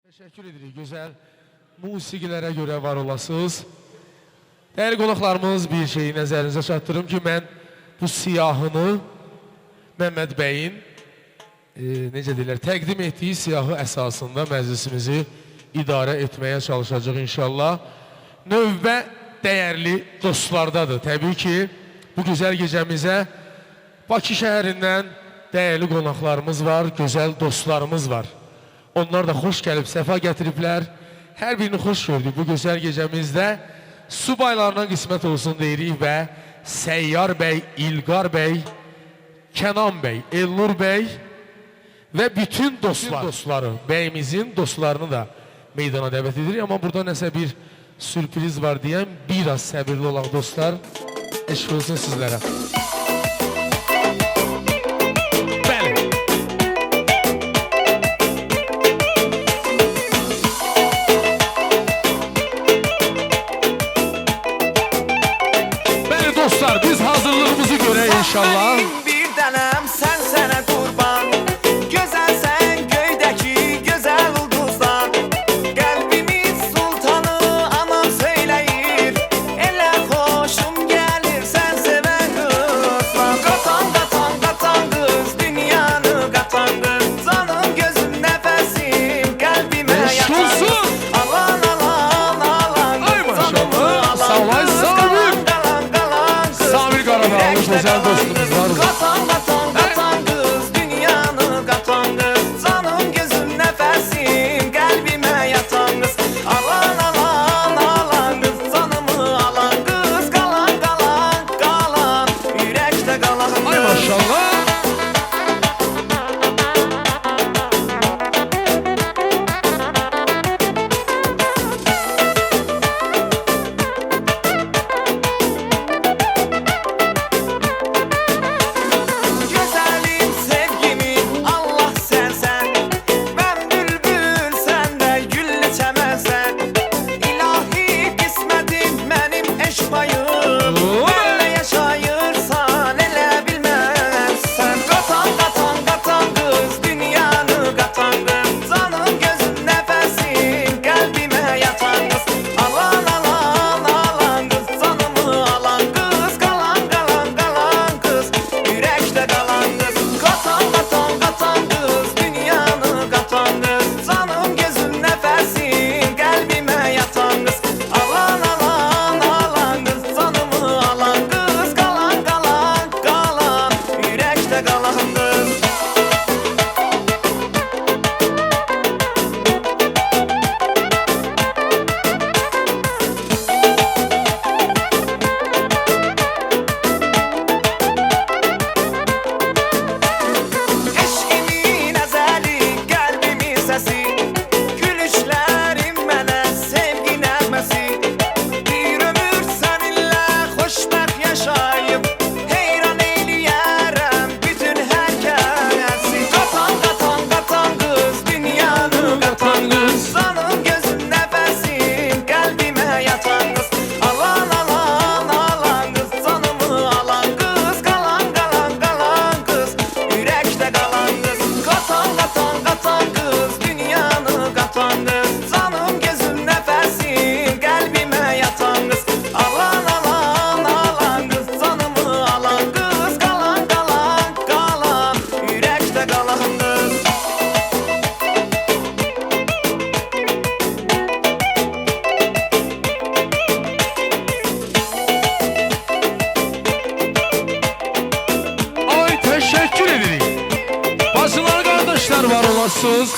Teşekkür edirik, gözəl musiqilərə görə var olasınız. Dəyərli qonaqlarımız, bir şeyi nəzərinizə çatdırım ki, mən bu siyahını Məmməd bəyin necə deyirlər, təqdim etdiyi siyahı əsasında məclisimizi idarə etməyə çalışacaq inşallah. Növbə dəyərli dostlardadır. Təbii ki, bu gözəl gecəmizə Bakı şəhərindən dəyərli qonaqlarımız var, gözəl dostlarımız var. Onlar da xoş gəlib, səfa gətiriblər. Hər birini xoş gördük bu gözəl gecəmizdə. Subaylarına qismət olsun deyirik və Səyyar bəy, İlqar bəy, Kənan bəy, Elnur bəy və bütün dostları, bəyimizin dostlarını da meydana dəvət edirik. Amma burada nəsə bir sürpriz var deyən, biraz səbirli olaq dostlar. Eşq olsun sizlərə. Dostlar, biz hazırlığımızı görək inşallah. Bir dənəm sən sənə qurban, gözəlsən göydəki gözəl ulduzlar. Qəlbimiz sultanı anam söyləyir, elə xoşum gəlir sən sevən qızlar. Qatan qatan qatan qız, dünyanı qatan qız, canım gözüm nəfəsim, qəlbimə yatan qız. Alan alan alan qız, canımı alan qız. Güzel dostumuz var. Qatan qatan qatan qız, dünyanı qatan qız, canım gözüm nəfəsim, qəlbimə yatan qız. Alan alan alan qız, canımı alan qız, qalan qalan qalan, ürəkdə qalan qız. Ay maşallah.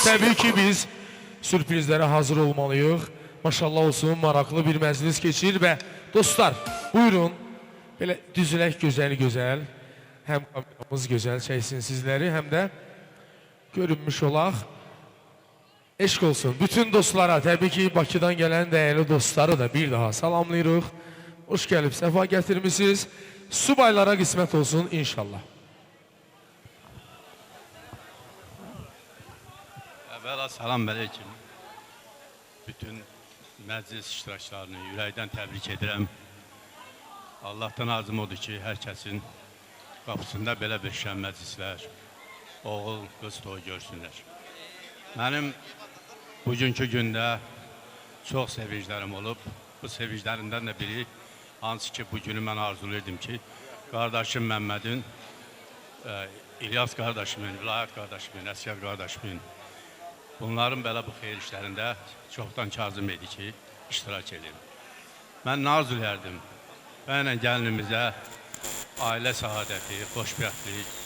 Təbii ki, biz sürprizlərə hazır olmalıyıq. Maşallah olsun, maraqlı bir məclis keçir və dostlar, buyurun, belə düzülək gözəl-gözəl, həm kameramız gözəl çəksin sizləri, həm də görünmüş olaq. Eşq olsun, bütün dostlara, təbii ki, Bakıdan gələn dəyərli dostları da bir daha salamlayırıq. Hoş gəlib, səfa gətirmişsiniz. Subaylara qismət olsun inşallah. Əvvəla salam əleykum. Bütün məclis iştirakçılarını ürəkdən təbrik edirəm. Allahdan arzum odur ki, hər kəsin qapısında belə bir şən məclislər, oğul, qız toyu görsünlər. Mənim Bugünkü gündə çox sevinclərim olub. Bu sevinclərimdən də biri, hansı ki bu günü mən arzulayırdım ki, qardaşım Məmmədin, İlyas qardaşımın, Vilayət qardaşımın, Əsgər qardaşımın, bunların belə bu xeyir işlərində çoxdan kazım idi ki, iştirak edeyim. Mən nə arzulayardım? Mənlə gəlinimizə ailə səadəti, xoşbəxtlik,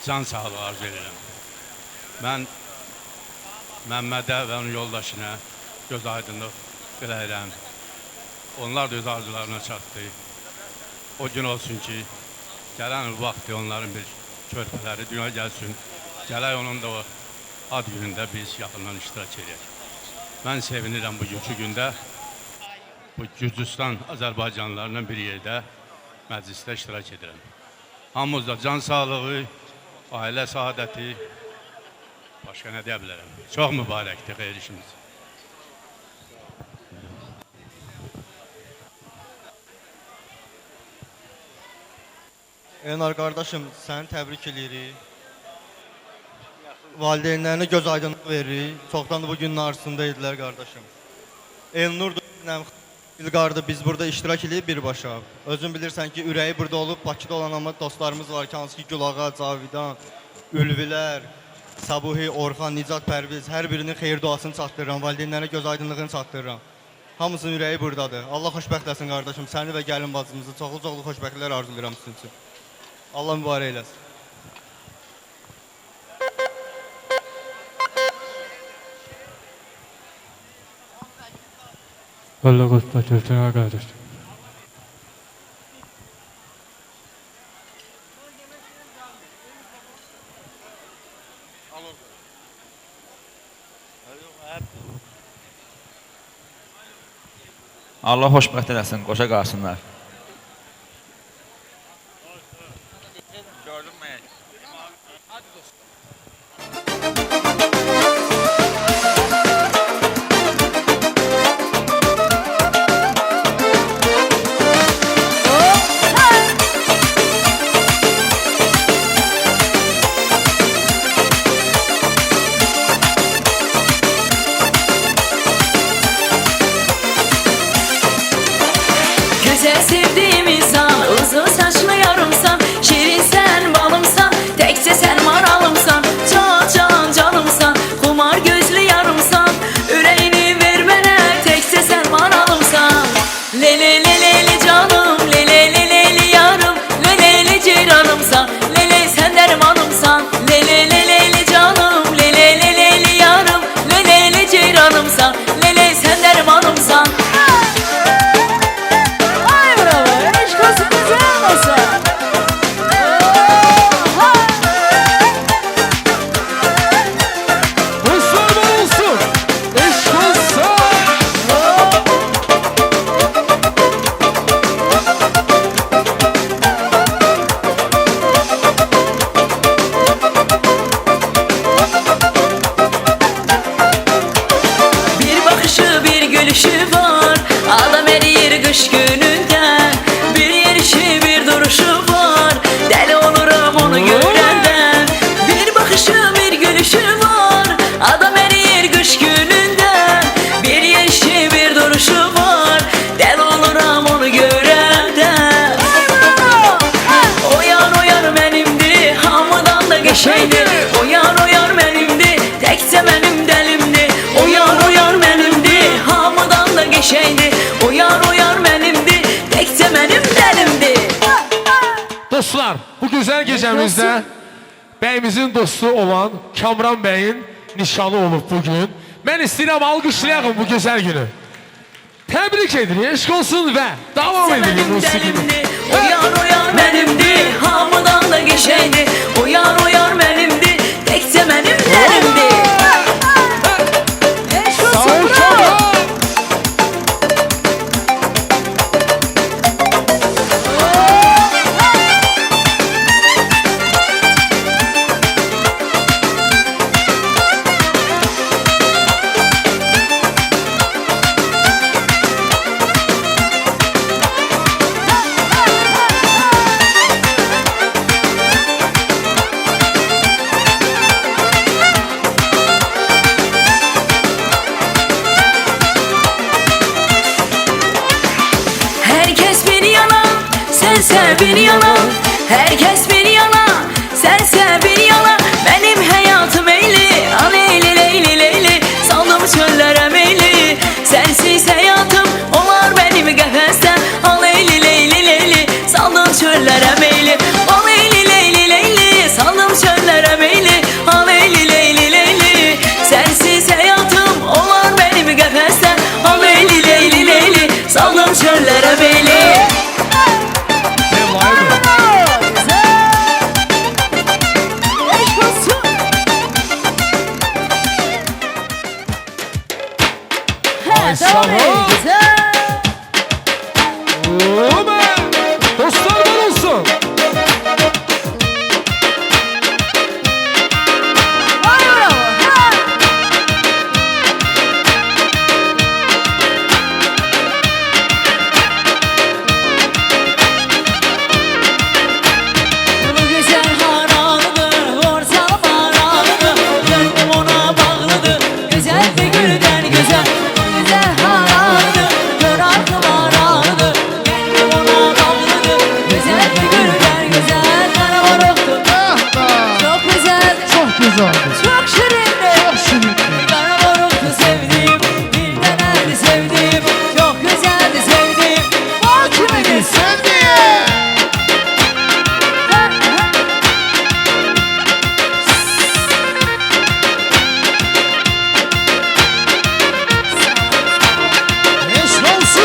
can sağlığı arzu edirəm. Mən Məmmədə və onun yoldaşına göz aydınlıq diləyirəm. Onlar da öz arzularına çatdı. O gün olsun ki, gələn vaxtı onların bir körpələri dünya gəlsin. Gələk onun da o ad günündə biz yaxından iştirak edək. Mən sevinirəm bugünkü gündə. Bu Gürcüstan Azərbaycanlılarla bir yerdə məclisdə iştirak edirəm. Hamımızda can sağlığı, ailə saadəti, başqa nə deyə bilərəm. Çox mübarəkdir xeyir işimiz. Enar qardaşım, səni təbrik edirik. Valideynlərinə göz aydınlıq veririk. Çoxdan da bu günün arasında idilər qardaşım. Elnur İlqardı biz burada iştirak edib birbaşa. Özün bilirsən ki, ürəyi burada olub, Bakıda olan amma dostlarımız var ki, hansı ki Gülağa, Cavidan, Ülvilər, Sabuhi, Orxan, Nicat, Pərviz, hər birinin xeyir duasını çatdırıram, valideynlərinə göz aydınlığını çatdırıram. Hamısının ürəyi buradadır. Allah xoşbəxt eləsin qardaşım, səni və gəlin bacımızı çoxlu xoşbəxtliklər arzulayıram sizin üçün. Allah mübarək eləsin. Allah xoşbəxt eləsin qardaşım. Allah xoşbəxt eləsin, qoşa qalsınlar. Güzel sevdiğim insan, uzun saçlı yarımsan, şirin sen balımsan, tekçe sen maralımsan, can can canımsan, kumar gözlü yarımsan, yüreğini ver bana, tekçe sen maralımsan. Lele lele canım, lele lele yarım, lele ceyranımsan, lele sen dermanımsan, lele lele canım, lele lele yarım, lele ceyranımsan, lele sen dermanımsan. Adam eriyir kış gününden, bir yerişi bir duruşu var, deli olurum onu görenden. Bir bakışı bir gülüşü var, adam eriyir kış gününden, bir yerişi bir duruşu var, deli olurum onu görenden. Oyan oyan benimdi, hamıdan da geçeydi, oyan oyan benimdi, tekse benim delimdi. Oyan oyan benimdi, hamıdan da geçeydi, oyan oyan benimdi, tekse benim delimdi. Dostlar, bu güzel gecemizde bəyimizin dostu olan Kamran bəyin nişanı olub bugün. Mən istəyirəm alqışlayalım bu güzel günü. Təbrik edirik, eşq olsun və devam edirik musiqini. Oyan oyan benimdi, hamıdan da geçeydi, oyan oyan benimdi, tekse benim delimdi. Sağ ol Kamran. Sense bir yana, herkes bir yana, sense bir yana. Benim hayatım eyli, aleyli leyli leyli, saldım çöllere meyli. Sensiz hayatım olar benim qəfəsdə, aleyli leyli leyli, saldım çöllere meyli. Aleyli leyli leyli, saldım çöllere meyli. Aleyli leyli leyli, sensiz hayatım olar benim qəfəsdə, aleyli leyli leyli, saldım çöllere meyli. Ay sağ ol. Dostlar var olsun. Bu güzel haralıdır, ortam haralıdır, gönlüm ona bağlıdır, güzel de gülden güzel. Bu güzel haralıdır, gör aklım haralıdır, gönlüm ona bağlıdır, güzel de gülden güzel. Kara moruktur, çok güzel, Çok güzeldi. çok şirindir, Çok şirindi. kara moruktu sevdiğim, bir tanedir sevdiğim, çok güzeldi sevdiğim. O kimidir? Eşk olsun.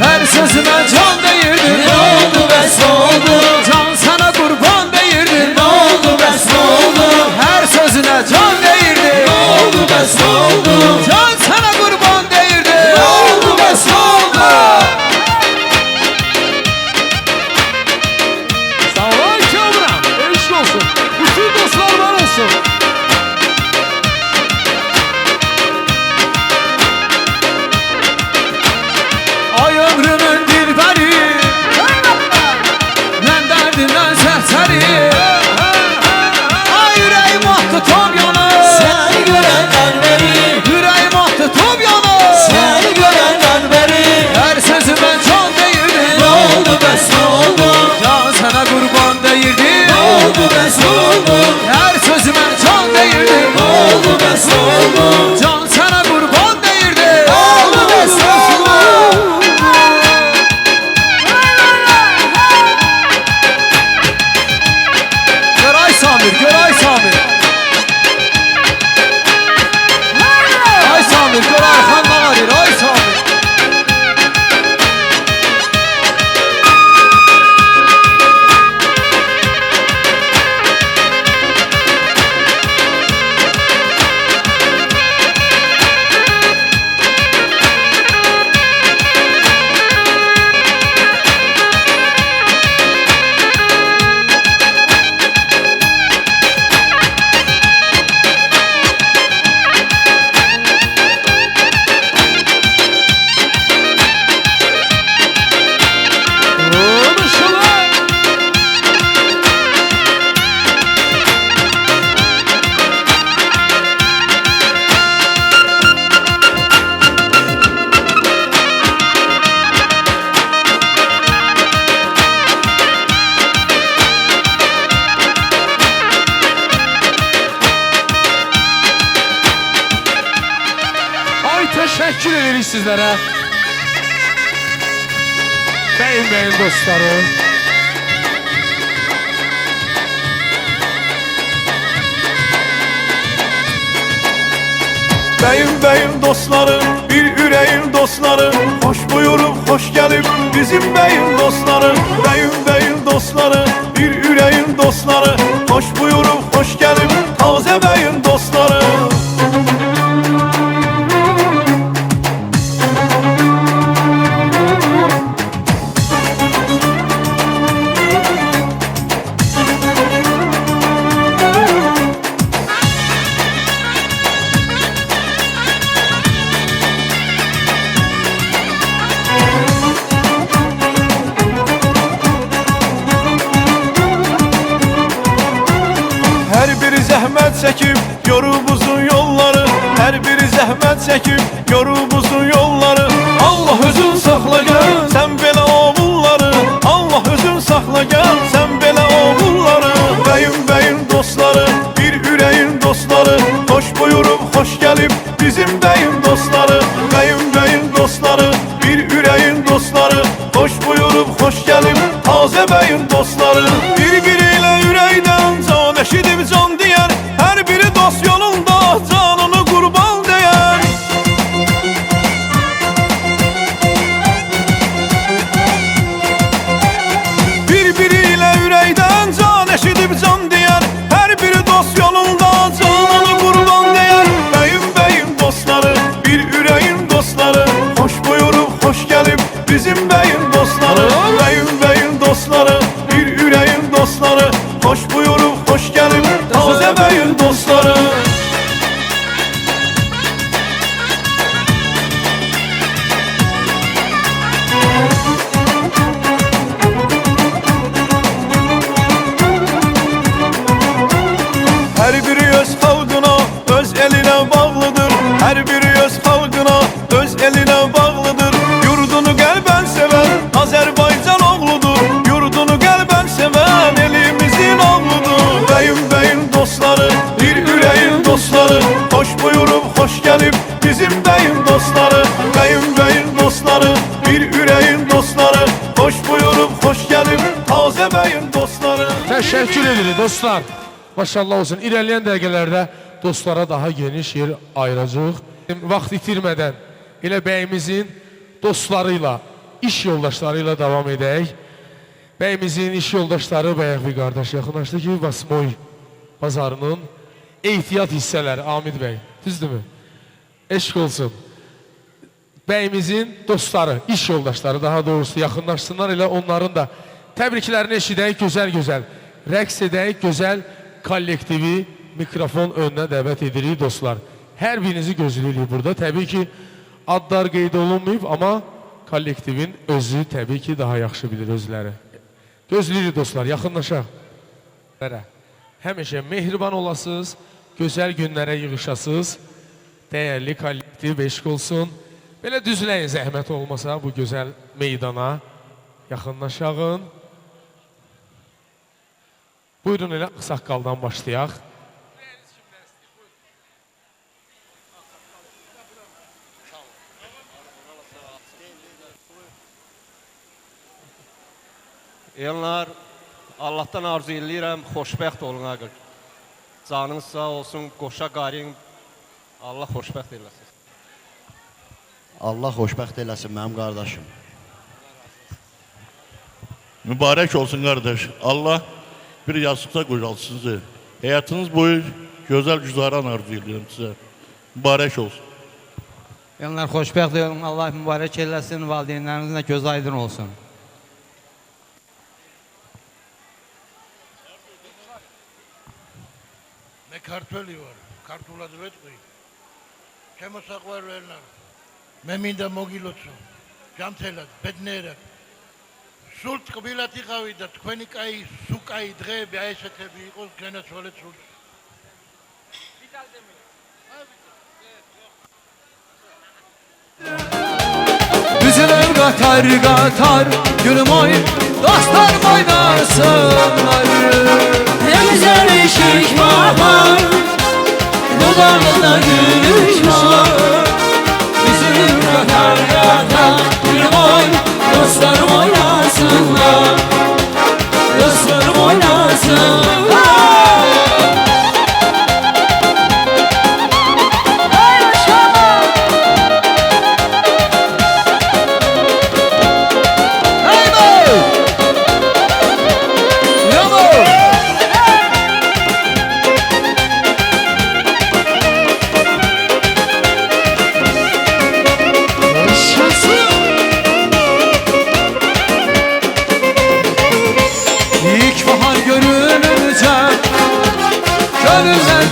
Her sözüme can değirdi. Ne oldu bes oldu? Can sana kurban değirdi. Ne oldu bes oldu? Her sözüne can değirdi. Ne oldu bes oldu? Can sana kurban değirdi. Ne oldu bes oldu? Sağ ol Kamran. Eşk olsun. Bütün dostlar var olsun. Ay ömrümün dilberi, ben derdimden serseri. Ay yüreğim attı tom yana, seni görenden beri. Yüreğim attı tom yana, seni görenden beri. Her sözüme can değirdi. Ne oldu bes oldu? Can sana kurban değirdi. Ne oldu bes oldu? Her sözüme can değirdi. Ne oldu bes oldu? Can sana kurban değirdi. Ne oldu bes oldu? Göray Samir, Göray Samir. Ay Samir, Göray Xandan arıyor, ay Samir. Maşallah. Ay teşekkür ederiz sizlere. Beyin dostları. Beyim dostları, bir yüreğin dostları, hoş buyurup hoş gelip bizim beyim dostları. Beyim dostları, bir yüreğin dostları, hoş buyurup hoş gelip taze beyim dostları. çekip yorub uzun yolları, her biri zəhmət çekip yorub uzun yolları. Allah özün saxla gel sen belə oğulları, Allah özün saxla gel sen belə oğulları. Bəyim dostları, bir üreyin dostları, hoş buyurup hoş gelip bizim bəyim dostları. Bəyim dostları, bir üreyin dostları, hoş buyurup hoş gelip taze bəyim dostları. Birbiriyle yüreğden can eşidip can diyen, her biri dost yolunda canını kurban diyen. Birbiriyle yüreğden can eşidip can diyen, her biri dost yolunda canını kurban diyen. Bəyim dostları, bir üreyin dostları, hoş buyurup hoş gelip bizim bəyim dostları. Bəyim dostları, bir üreyin dostları, hoş buyurup hoş gelip taze bəyim dostları. Her biri öz xalqına, öz eline bağlıdır. Her biri öz xalqına, öz eline bağlıdır. Yurdunu qəlbən sevən Azərbaycan oğludur. Yurdunu qəlbən sevən elimizin oğludur. Bəyim dostları, bir üreyin dostları, hoş buyurup hoş gelip bizim bəyim dostları. Bəyim dostları, bir üreyin dostları, hoş buyurup hoş gelip taze bəyim dostları. Teşekkür ederim dostlar. Maşallah olsun. İlerleyen dəqiqələrdə dostlara daha geniş yer ayıracaq. Vaxt itirmədən elə bəyimizin dostlarıyla, iş yoldaşlarıyla devam edək. Bəyimizin iş yoldaşları bayaq bir qardaş yaxınlaşdı ki, Vasmoy bazarının ehtiyat hissələri, Amid bəy, düzdürmü? Eşq olsun. Bəyimizin dostları, iş yoldaşları daha doğrusu yaxınlaşsınlar, elə onların da təbriklərini eşidək, gözəl rəqs edək, gözəl kollektivi mikrofon önünə dəvət edirik dostlar. Hər birinizi gözləyirik burada. Təbii ki, adlar qeyd olunmayıb, amma kollektivin özü təbii ki, daha yaxşı bilir özləri. Gözləyirik dostlar, yaxınlaşaq. Həmişə mehriban olasınız, gözəl günlərə yığışasınız, dəyərli kollektiv eşq olsun. Belə düzləyin zəhmət olmasa bu gözəl meydana yaxınlaşağın. Buyurun elə saqqaldan başlayaq. Elnar, Allah'tan arzu edirəm, xoşbəxt olun ağır. Canınız sağ olsun, qoşa qarin, Allah xoşbəxt eləsin. Allah xoşbəxt eləsin mənim qardaşım. Mübarək olsun qardaş. Allah bir yastıqda qocalsın sizi. Həyatınız boyu gözəl güzaran arzu edirəm sizə. Mübarək olsun. Elnar xoşbəxt olun, Allah mübarək eləsin, valideynlərinizlə göz aydın olsun. Ne kartoli var, kartula dvet koy. Kemosak var verler. Meminda mogilotsu, jantelat, bednerat. Sult kabilati kavidat, kvenik ay sukay dre biayset bi os gene solet sult. Üzülür qatar qatar, gülüm oy, dostlar oynasınlar. Güzel ışık var, dudağında gülüş var. Üzülür qatar qatar, gülüm oy, dostlarım oynasınlar. Dostlarım oynasınlar.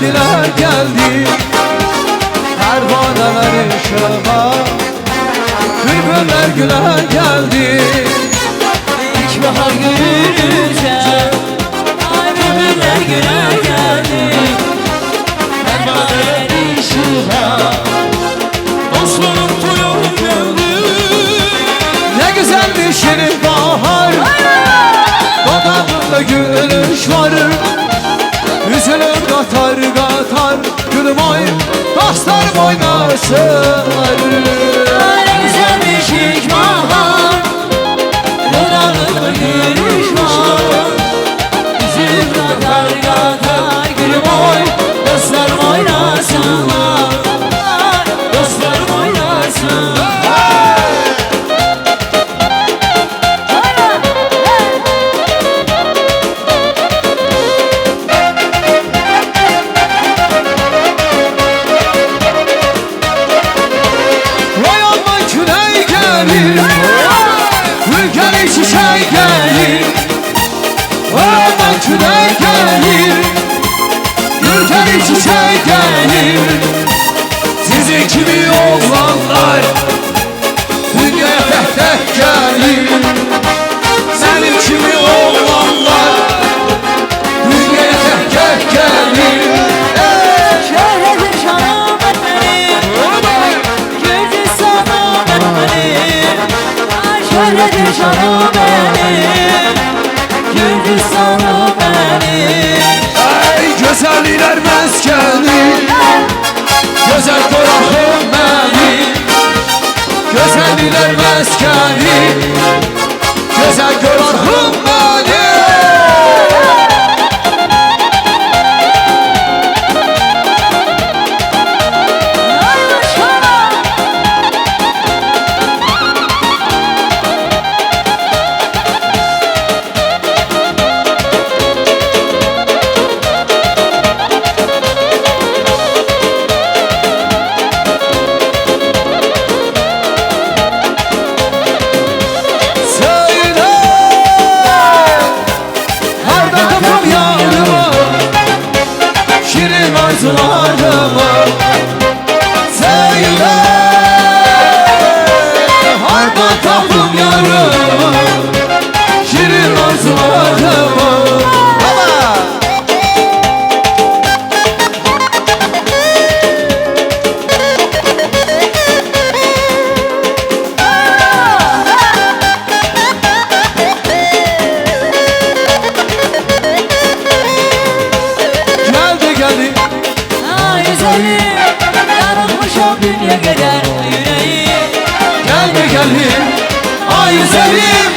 Diler geldi, pervaneler ışığa, bülbüller güler geldi. İlkbahar görünce, ay bülbüller güler geldi. Yanakta gülüş var, üzülüm qatar qatar. Gülüm oy, dostlarım oynasınlar. Ne güzelmiş ilk bahar, yanakta gülüş var. Üzülüm qatar qatar. Gülüm oy, dostlarım oynasınlar. Dostlarım oynasınlar. Vay aman külək gəlir, ülkəli çiçək gəlir. Vay aman külək gəlir, ülkəli çiçək gəlir. Sizin kimi oğlanlar dünyaya tək-tək gəlir. Sənin kimi oğlanlar dünyaya tək-tək gəlir. Şöhretin şanı benim, gözü sana benim. Şöhretin şanı benim, gözü sana benim. Ey gözəlliklər məskəni, gözəl qoyaqım məni. Gözəlliklər məskəni, gözəl qoyaqım məni. Söyle, harda tapım yarımı, şirin arzularımı. Söyle, harda tapım yarımı, şirin arzularımı. Baba! Geldi geldi. Ay güzelim, yanılmış o dünya kadar yüreğim. Geldi geldi. Ay güzelim.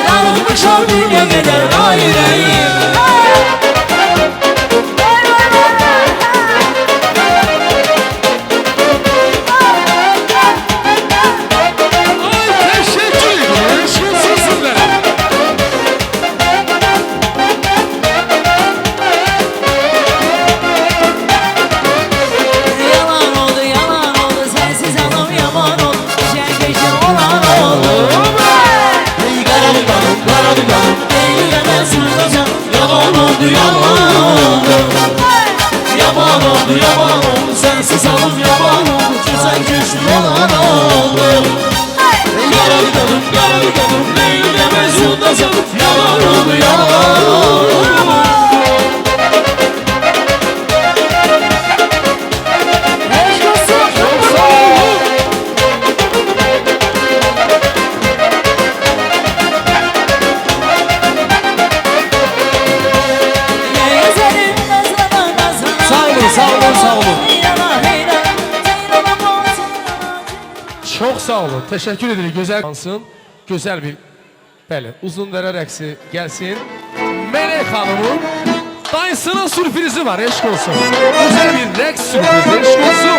Yanılmış o dünya kadar ay yüreğim. Teşekkür ederim. Sizler. Yalan oldu, sensiz anım yaman oldu. Geçen geçen olan oldu. Ey karalı kanım, ey hemen sırtacağım. Yalan oldu, yaman oldu. Yaman oldu, yaman oldu. Sensiz anım yaman oldu. Geçen geçen olan oldu. Ey karalı kanım, ey hemen sırtacağım. Yalan oldu, yaman oldu. Sağ olun. Çox sağ olun. Təşəkkür edirik. Gözəl qansın. Gözəl bir bəli, uzun dərə rəqsi gəlsin. Melek xanımın dayısının sürprizi var. Eşq olsun. Gözəl bir rəqs sürprizi. Eşq olsun.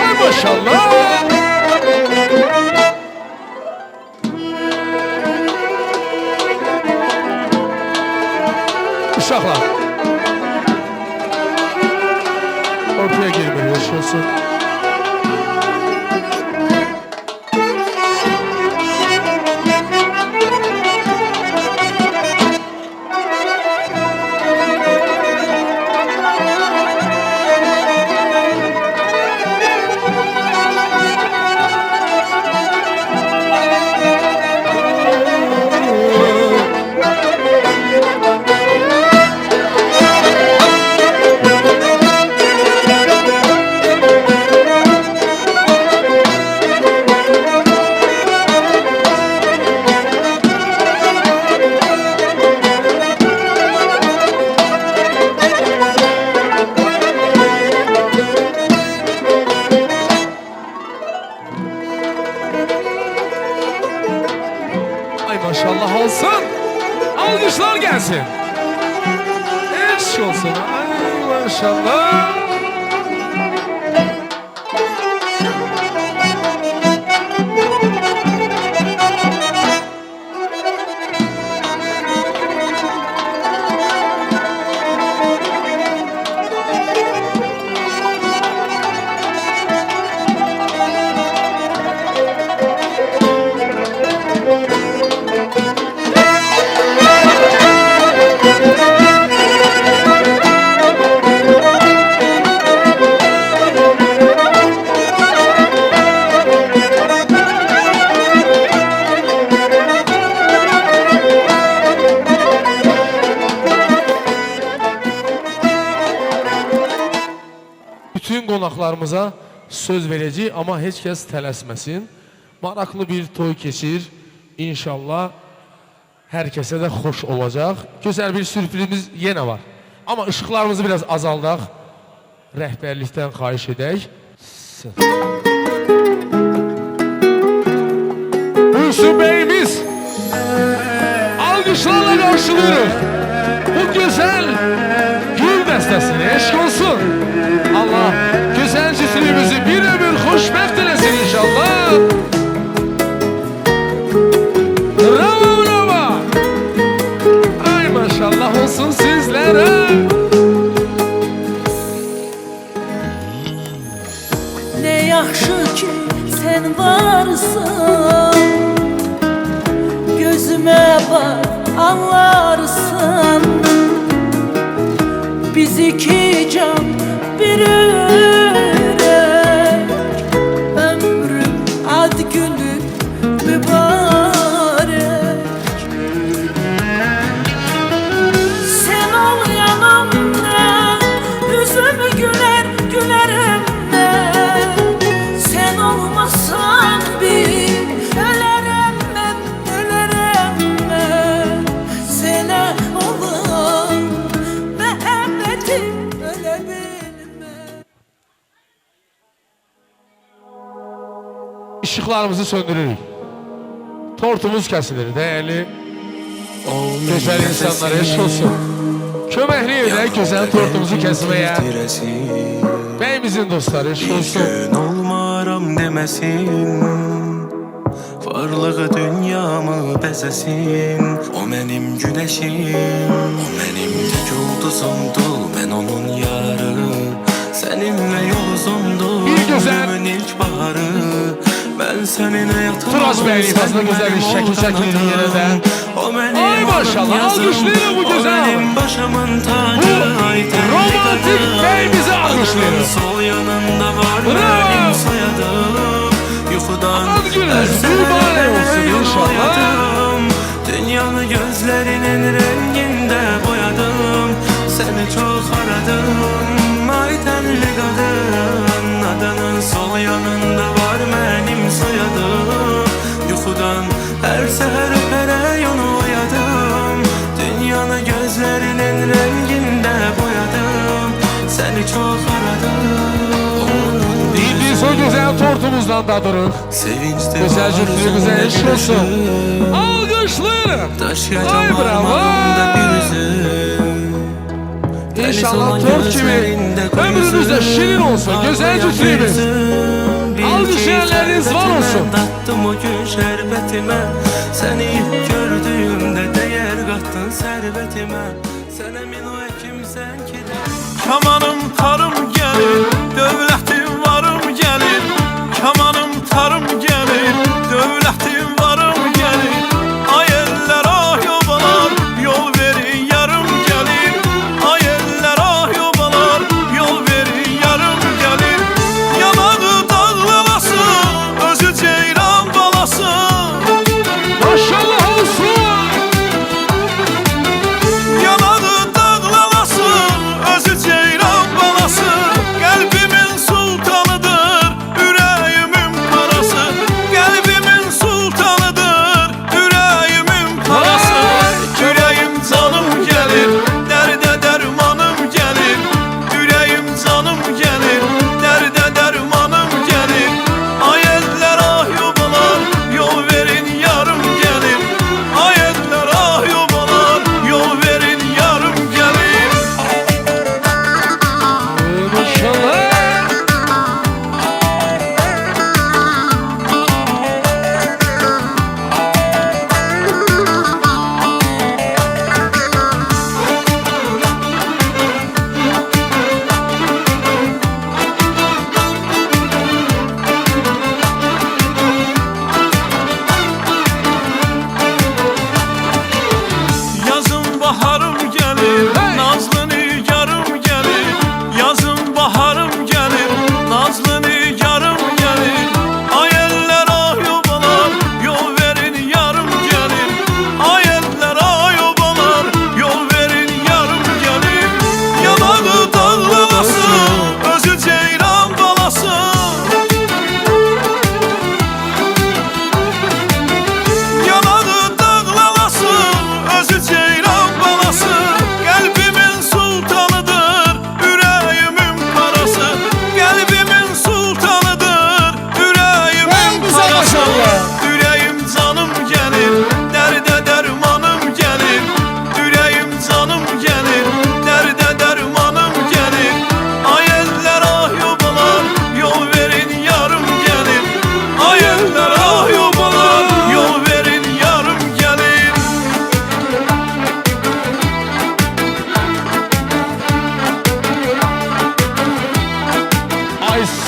Ay maşallah. Uşaqlar. Ortaya girməyə yaşasın. alkışlar gelsin. Eşk olsun. Ay maşallah. Bütün qonaqlarımıza söz verəcəyik, amma heç kəs tələsməsin. Maraqlı bir toy keçir. İnşallah hər kəsə də xoş olacaq. Gözəl bir sürprizimiz yenə var. Amma ışıqlarımızı biraz azaldaq. Rəhbərlikdən xahiş edək. Buyursun beyimiz. Alqışlarla qarşılıyoruz. Bu gözəl gül dəstəsini eşq olsun. Allah güzel cüslüğümüzü bir ömür hoşbəxt eləsin inşallah. Bravo bravo. Ay maşallah olsun sizlere. Ne yaxşı ki sen varsın, gözüme bak anlarsın. Biz iki can bir yürek, ömrüm ad günü mübarek. Sen ol yanımda, yüzümü gülerim ben. Sen olmasan bir ölerim ben. Sana olan muhabbetim Işıqlarımızı söndürürük. Tortumuz kəsilir, dəyərli gözəl insanlara eşq olsun. Köməkli edək gözəl tortumuzu kəsməyə. Bəyimizin dostları eşq olsun. Olmaram deməsin, varlığı dünyamı bəzəsin. O mənim güneşim, o mənim tək ulduzumdur. Mən onun yarı, səninlə yol uzundur. Ömrümün ilk baharı, ben seninle yatırım. Turaz Bey'in fazla güzel bir şekil çekildi yerine. Ay maşallah alkışlayalım bu güzel. Bu romantik beyimizi alkışlayalım. Sol yanında var benim soyadım. Yuxudan mübarek olsun inşallah. Dünyanı gözlerinin renginde boyadım. Seni çok aradım. Ay tenli kadın, adının sol yanında var benim soyadım. Yuxudan her seher öperek onu oyadım. Dünyanı gözlerinin renginde boyadım. Seni çok aradım. Biz o güzel tortumuzdan da durur. Güzel cütlüğümüze eşk olsun. Alkışlayalım. Ay bravo. İnşallah tort gibi ömrünüzde şirin olsun. Güzel cütlüğümüz. Alkışlayanlarınız var olsun. Dattım o gün şerbetime. Seni ilk gördüğümde değer kattın servetime. Sen emin o kimsen ki de. Kamanım tarım gelir, dövlətim varım gelir. Kamanım tarım gelir, dövlətim varım gelir. Ay eller ah yobalar, yol verin yarım gelir. Ay eller ah yobalar, yol verin yarım gelir. Yanağı dağlaması, özü ceyran balası. Maşallah olsun. Yanağı dağlaması, özü ceyran balası.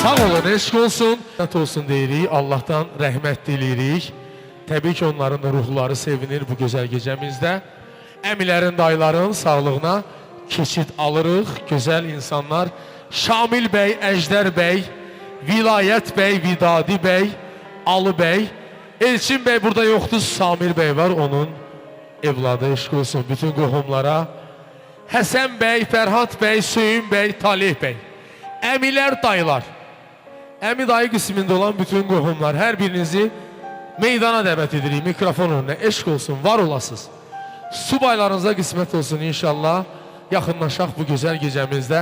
Sağ olun, eşq olsun. Rəhmət olsun deyirik, Allahdan rəhmət diləyirik. Təbii ki, onların da ruhları sevinir bu gözəl gecəmizdə. Əmilərin, dayıların sağlığına keçid alırıq. Gözəl insanlar, Şamil bəy, Əjdər bəy, Vilayət bəy, Vidadi bəy, Alı bəy. Elçin bəy burada yoxdur, Samir bəy var, onun evladı, eşq olsun bütün qohumlara. Həsən bəy, Fərhad bəy, Söyün bəy, Talih bəy. Əmilər, dayılar. Əmi dayı qismində olan bütün qohumlar, hər birinizi meydana dəvət edirik, mikrofon önünə. Eşq olsun, var olasınız. Subaylarınıza qismət olsun inşallah. Yaxınlaşaq bu gözəl gecəmizdə.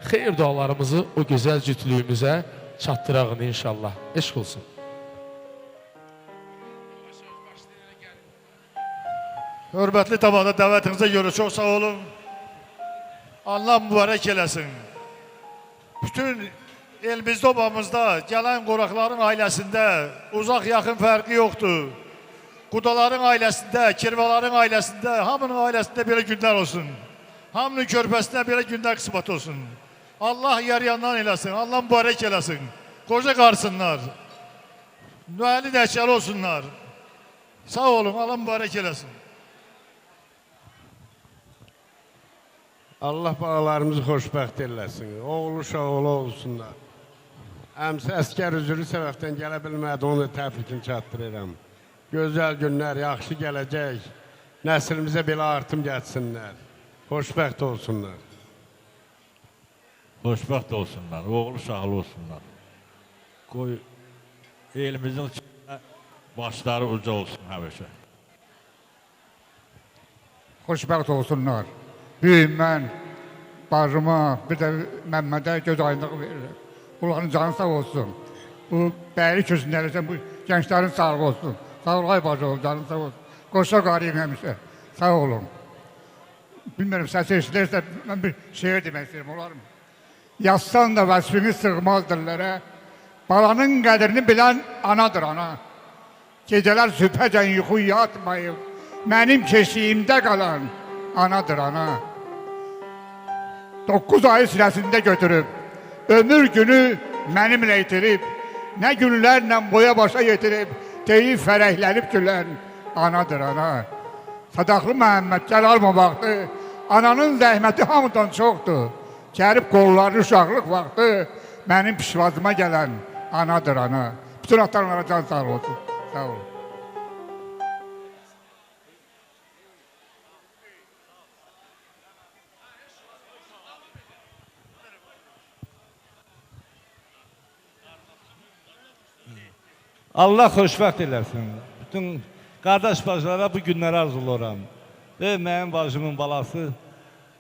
Xeyir dualarımızı o gözəl cütlüyümüzə çatdırağın inşallah. Eşq olsun. Hörmətli tamamda dəvətinizə görə çox sağ olun. Allah mübarək eləsin. Bütün elimizdə obamızda gələn qonaqların ailəsində uzaq yaxın fərqi yoxdur. Qudaların ailəsində, kirvaların ailəsində, hamının ailəsində belə günlər olsun. Hamının körpəsinə belə günlər qismət olsun. Allah yarayandan eləsin, Allah mübarək eləsin. Qoca qarsınlar, müəlli nəşəli olsunlar. Sağ olun, Allah mübarək eləsin. Allah bağlarımızı xoşbəxt eləsin. Oğlu uşaqlı olsunlar. Əmsi əskər üzrü səbəbdən gələ bilmədi, onu təbrikini çatdırıram. Gözəl günlər, yaxşı gələcək. Nəslimizə belə artım gəlsinlər. Xoşbəxt olsunlar. Xoşbəxt olsunlar, oğlu uşaqlı olsunlar. Qoy elimizin içində başları uca olsun həmişə. Xoşbəxt olsunlar. Büyüm mən, bacıma, bir də Məmmədə göz aydınlığı verirəm. Onların canı sağ olsun. Bu bəyli kösünlərəcən bu gənclərin sağlığı olsun. Sağ ol, ay bacı olun, canın sağ olsun. Qoşa qarıyım həmişə. Sağ olun. Bilmirəm, səs eşilərsə, mən bir şeir demək istəyirəm, olar mı? Yazsan da vəsfini sığmaz dillərə, balanın qədrini bilən anadır ana. Gecələr sübhəcən yuxu yatmayıb, mənim keşiyimdə qalan anadır ana. 9 ayı sinəsində götürüb, ömür günü mənimlə itirib, nə günlərlə boya başa yetirib, deyib fərəhlənib gülən anadır ana. Sadaqlı Məhəmməd gəl alma vaxtı, ananın zəhməti hamıdan çoxdur. Gəlib qolları uşaqlıq vaxtı, mənim pişvazıma gələn anadır ana. Bütün atalara can sağ olsun. Sağ olun. Allah xoşbəxt eləsin. Bütün qardaş bacılara bu günləri arzuluram. Və mənim bacımın balası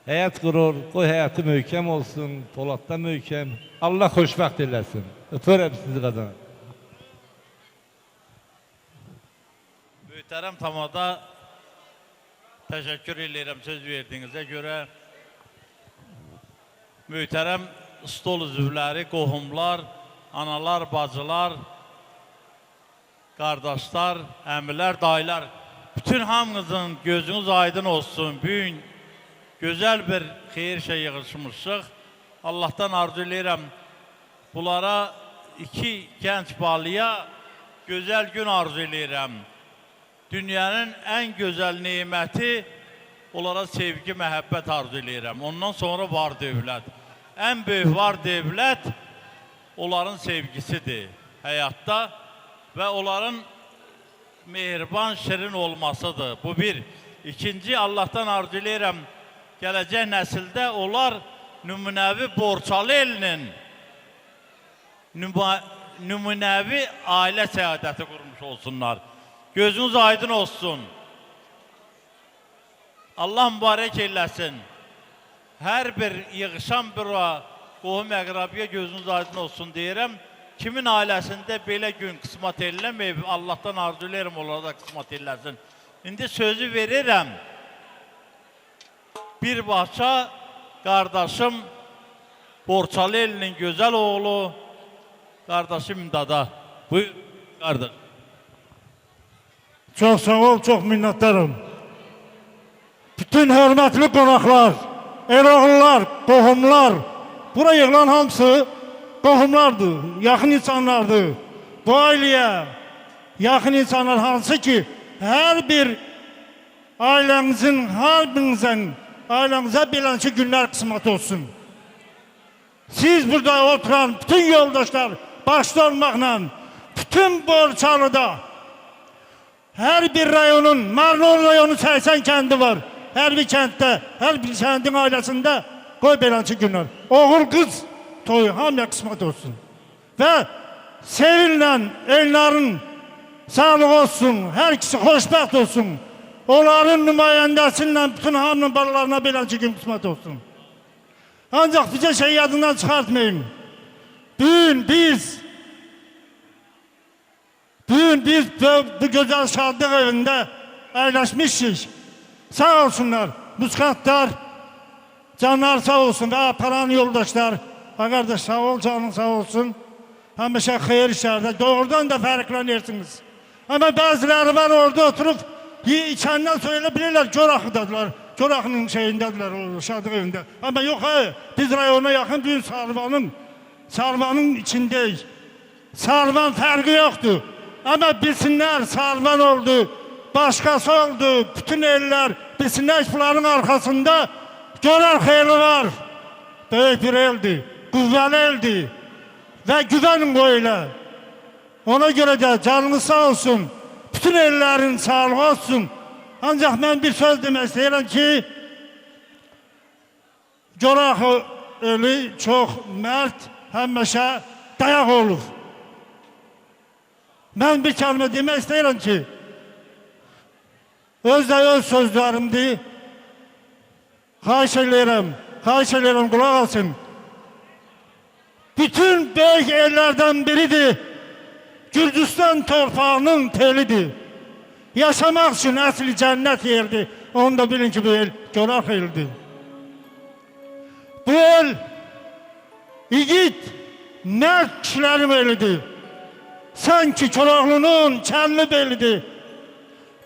həyat qurur, qoy həyatı möhkəm olsun, Poladda möhkəm. Allah xoşbəxt eləsin. Öpürəm sizi qadın. Möhtərəm tamada təşəkkür edirəm söz verdiyinizə görə. Möhtərəm stol üzvləri, qohumlar, analar, bacılar, qardaşlar, əmilər, dayılar, bütün hamınızın gözünüz aydın olsun. Bugün gözəl bir xeyir şey yığışmışıq. Allah'tan arzu edirəm bunlara iki gənc balıya gözəl gün arzu edirəm. Dünyanın ən gözəl neməti onlara sevgi, məhəbbət arzu edirəm. Ondan sonra var dövlət. Ən böyük var dövlət onların sevgisidir həyatda. Və onların mehriban, şirin olmasıdır. Bu bir. İkinci, Allah'tan arzu edirəm, gələcək nəsildə onlar nümunəvi Borçalı elinin nümunəvi ailə səadəti qurmuş olsunlar. Gözünüz aydın olsun. Allah mübarək eləsin. Hər bir yığışan bir qohum əqrabiyə gözünüz aydın olsun deyirəm. Kimin ailəsində belə gün qismat eləməyib, Allah'tan arzu edirəm, onlara da qismat eləsin. İndi sözü verirəm. Birbaşa qardaşım Borçalı elinin gözəl oğlu, qardaşım İmdada. Buyur, qardaş. Çox sağ ol, çox minnətdarım. Bütün hörmətli qonaqlar, eroğullar, qohumlar, bura yığılan hamısı qohumlardır, yaxın insanlardır. Bu ailəyə yaxın insanlar hansı ki, hər bir ailənizin, hər birinizin ailənizə beləncə günlər qismət olsun. Siz burada oturan bütün yoldaşlar başta olmaqla, bütün Borçalıda, hər bir rayonun, Marnol rayonu 80 kəndi var. Hər bir kənddə, hər bir kəndin ailəsində qoy beləncə günlər. Oğul, qız toyu hamıya qismət olsun. Və sevinlə ellərin sağlığı olsun, hər ikisi xoşbəxt olsun. Onların nümayəndəsindən bütün hamının balalarına beləncə gün qismət olsun. Ancaq bizə şey yadından çıxartmayın. Bugün biz bu gözəl şadlıq evində əyləşmişik. Sağ olsunlar, muskatlar, canlar sağ olsun və aparan yoldaşlar. Qardaş sağ ol, canın sağ olsun. Həmişə xeyir işlərdə, doğrudan da fərqlənirsiniz. Ama bəziləri var orada oturup içəndən söylə bilirlər, Coraxıdadılar. Coraxının şeyindədirlər, o şadlıq evində. Ama yox, biz rayona yaxın bir Sarvanın içindəyik. Sarvan fərqi yoxdur. Ama bilsinlər, Sarvan oldu, başkası oldu, bütün eller bilsinlər ki, bunların arkasında Corax eli var. Böyük bir eldir, qüvvəli eldir və güvənin o elə. Ona görə də canınız sağ olsun, bütün ellərin sağlığı olsun. Ancaq mən bir söz demək istəyirəm ki, Corax eli çox mərd, həmişə dayaq olur. Mən bir kəlmə demək istəyirəm ki, öz sözlərimdir. Xahiş edirəm, qulaq alsın. Bütün böyük ellərdən biridir. Gürcüstan torpağının telidir. Yaşamaq üçün əsli cənnət yerdir. Onu da bilin ki, bu el Corax eldir. Bu el igid, mərd kişilərin elidir. Sanki Coraxlının kəlli belidir.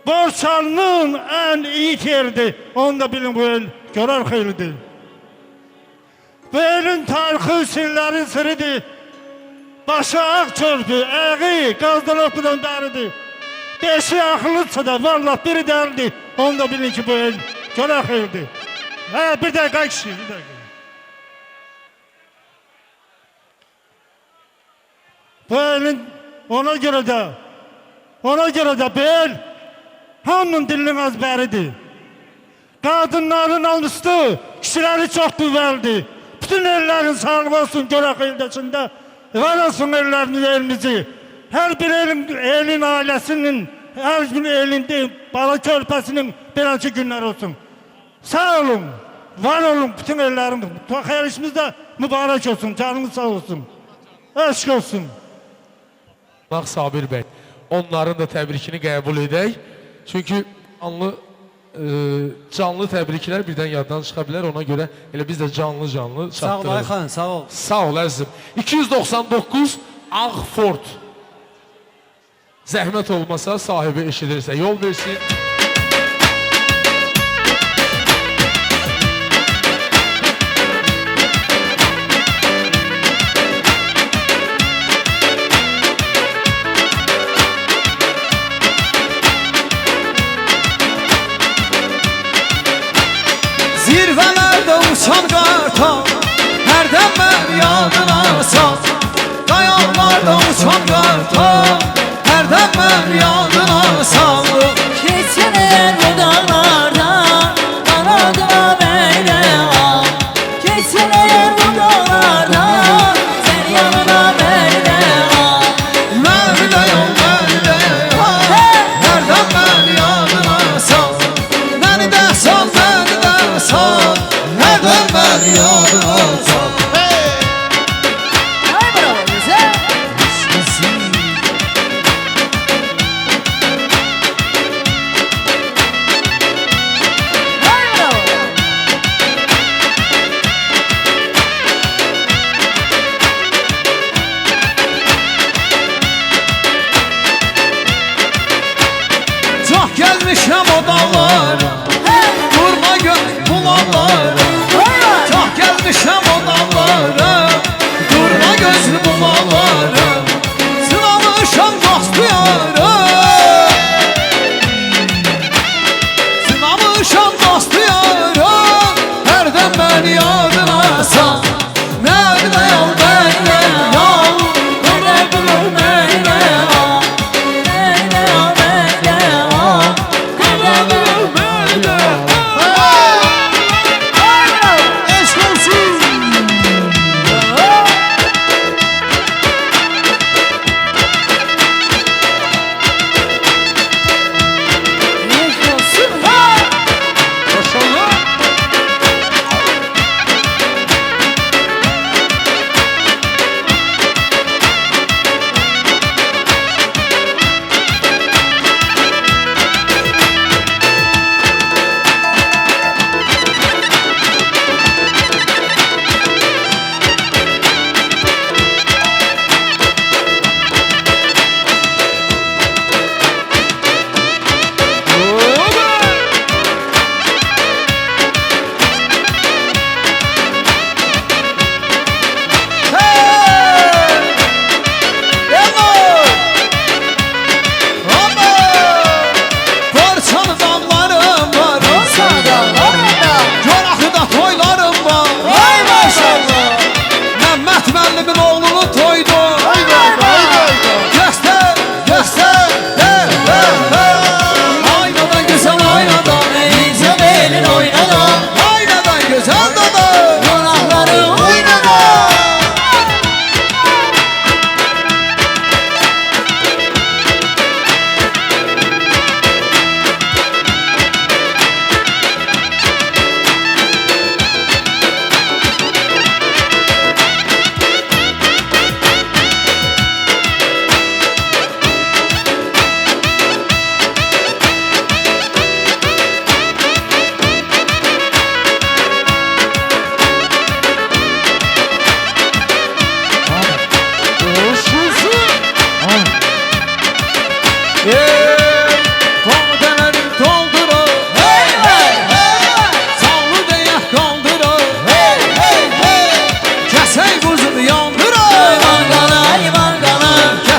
Borçalının ən iyi yeridir. Onu da bilin, bu el Corax elidir. Bu elin tarixi sirləri siridir. Başı ağ çörpü, əği, qazdalaqlıdan bəridir. Beşi axılıdsa da vallahi biri dəldir. Onu da bilin ki, bu el Corax elidir. Bir dəqiqə kişi, bir dəqiqə. Bu elin ona görə də bu el hamının dilinin əzbəridir. Qadınların almışdı, kişiləri çox qüvvəldir. Bütün ellərin sağlığı olsun Corax eldəsində. Var olsun ellerimizi. Her bir elin ailesinin, her bir elinde bala körpəsinin beləncə günler olsun. Sağ olun, var olun bütün ellerimiz. Xeyirişimiz de mübarek olsun, canınız sağ olsun. Eşk olsun. Bax Sabir bəy, onların da təbrikini qəbul edək. Çünki canlı təbriklər birdən yaddan çıxa bilər. Ona görə elə biz də canlı çatdırırıq. Sağ ol Ayxan, sağ ol. Sağ ol əzizim. 299 Ağ Ford. Zəhmət olmasa sahibi eşidirsə yol versin. Zirvələrdə uçan qartal, hərdən mən yadına sal. Qayalarda uçan qartal, hərdən mən yadına sal. Keçənər bu dağlardan, qanadına belə al. Keçənər bu dağlardan, sən yanına belə al. Mərdəyəm, hərdən mən yadına sal. Məni də sal, hərdən mən yadına sal. Ay bravo bize. Ay bravo. Çox gəlmişəm o dağlara, durma gönül bulanlara. Çox gəlmişəm o dağlara, durma gözlü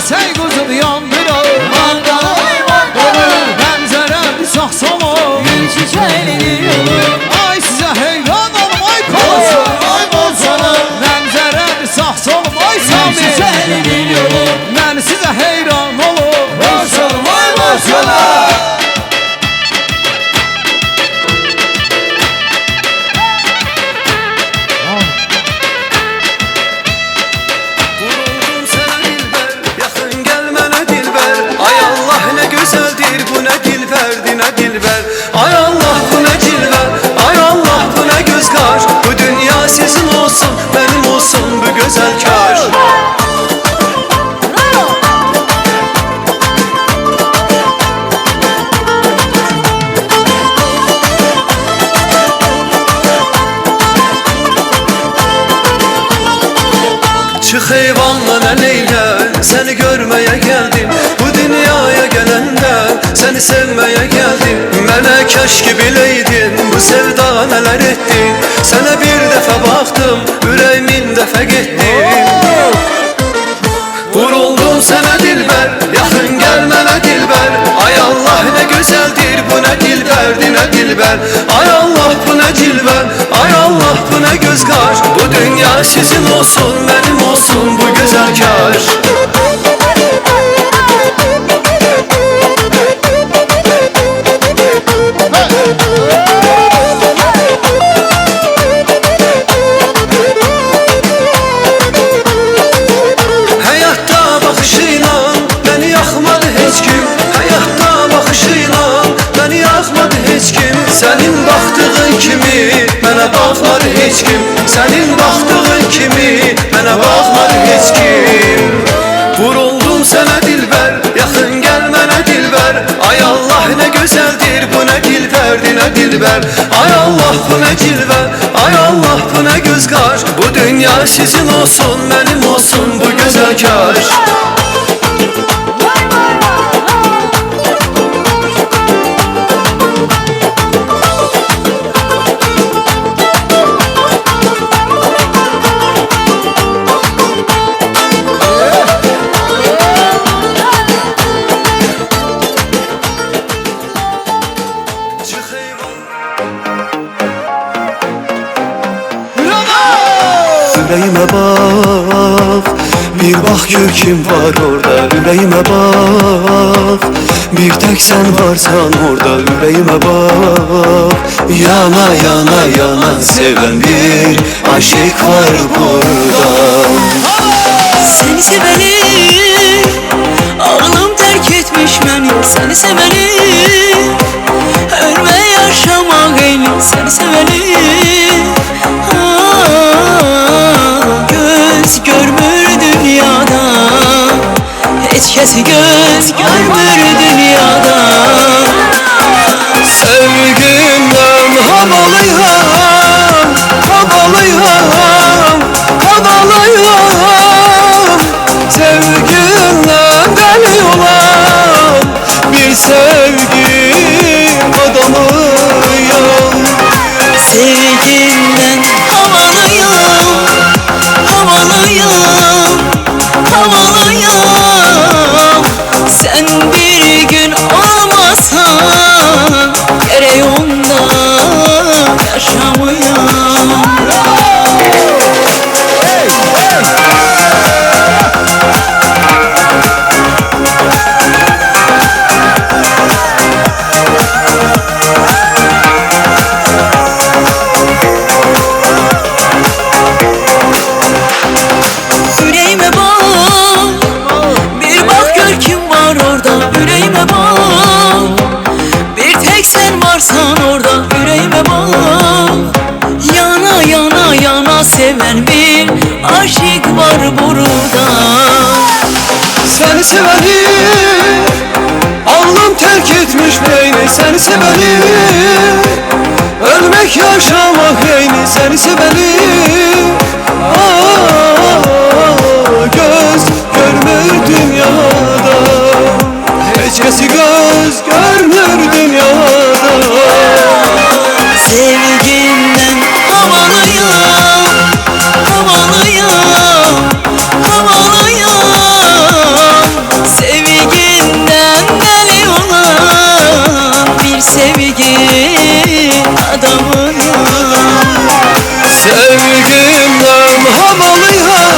Sey kuzum yandıra Mangalı mangalı Benzere bir saksama Gül çiçeğinin yolu Ay size heyran olum ay kalasın Ay bolsana Benzere bir saksama ay Sami Gül çiçeğinin yolu Ben size heyran olum Bolsana ay bolsana Ay Allah bu ne cilve, ay Allah bu ne göz kaş Bu dünya sizin olsun, benim olsun bu güzel kaş Çık eyvanla neyle, seni görmeye geldim Bu dünyaya gelenden, seni sevmeye geldim Mənə keşke bileydin, bu sevda neler etti Sana bir defa baktım, yüreğimin dəfə getdi Vuruldum sana dilber, yakın gel mənə dilber Ay Allah ne güzeldir, bu ne dilberdi ne dilber Ay Allah bu ne cilver, ay Allah bu ne göz kaş Bu dünya sizin olsun, benim olsun bu güzel kaş Hayatta bakışıyla beni yakmadı hiç kim Hayatta bakışıyla beni yakmadı hiç kim Senin baktığın kimi bana bakmadı hiç kim Senin baktığın kimi bana bakmadı hiç kim Vuruldum sana dilber, yakın gel mənə dilber Ay Allah ne güzeldir, bu ne dilberdi ne dilber Ay Allah bu ne cilve, ay Allah bu ne göz kaş Bu dünya sizin olsun, benim olsun bu güzel kaş Yüreğime bak, bir bak gör kim var orada Yüreğime bak, bir tek sen varsan orada Yüreğime bak, yana yana yana seven bir aşık var burada Seni seveni ağlım terk etmiş beni Seni seveni ölme yaşamak eyni Seni seveni göz görmür dünyada Hiç kesi göz görmür dünyada Sevgimden havalıyım, havalıyım, havalıyım Sevgimden deli olan bir sevgim adamıyım Sevginden havalıyım, havalıyım, havalıyım Sen bir gün olmasan gerek onda yaşamayam Yüreğime bak, bir bak gör kim var orada Yüreğime bak, bir tek sen varsan orada Yüreğime bak, yana yana yana seven bir aşık var burada Seni seveni alnım terk etmiş beyni Seni seveni ölmek yaşamak eyni Seni seveni göz görmür dünyada Hiç kesi göz görmür dünyada Sevginden havalıyım, havalıyım, havalıyım Sevgimden havalıyam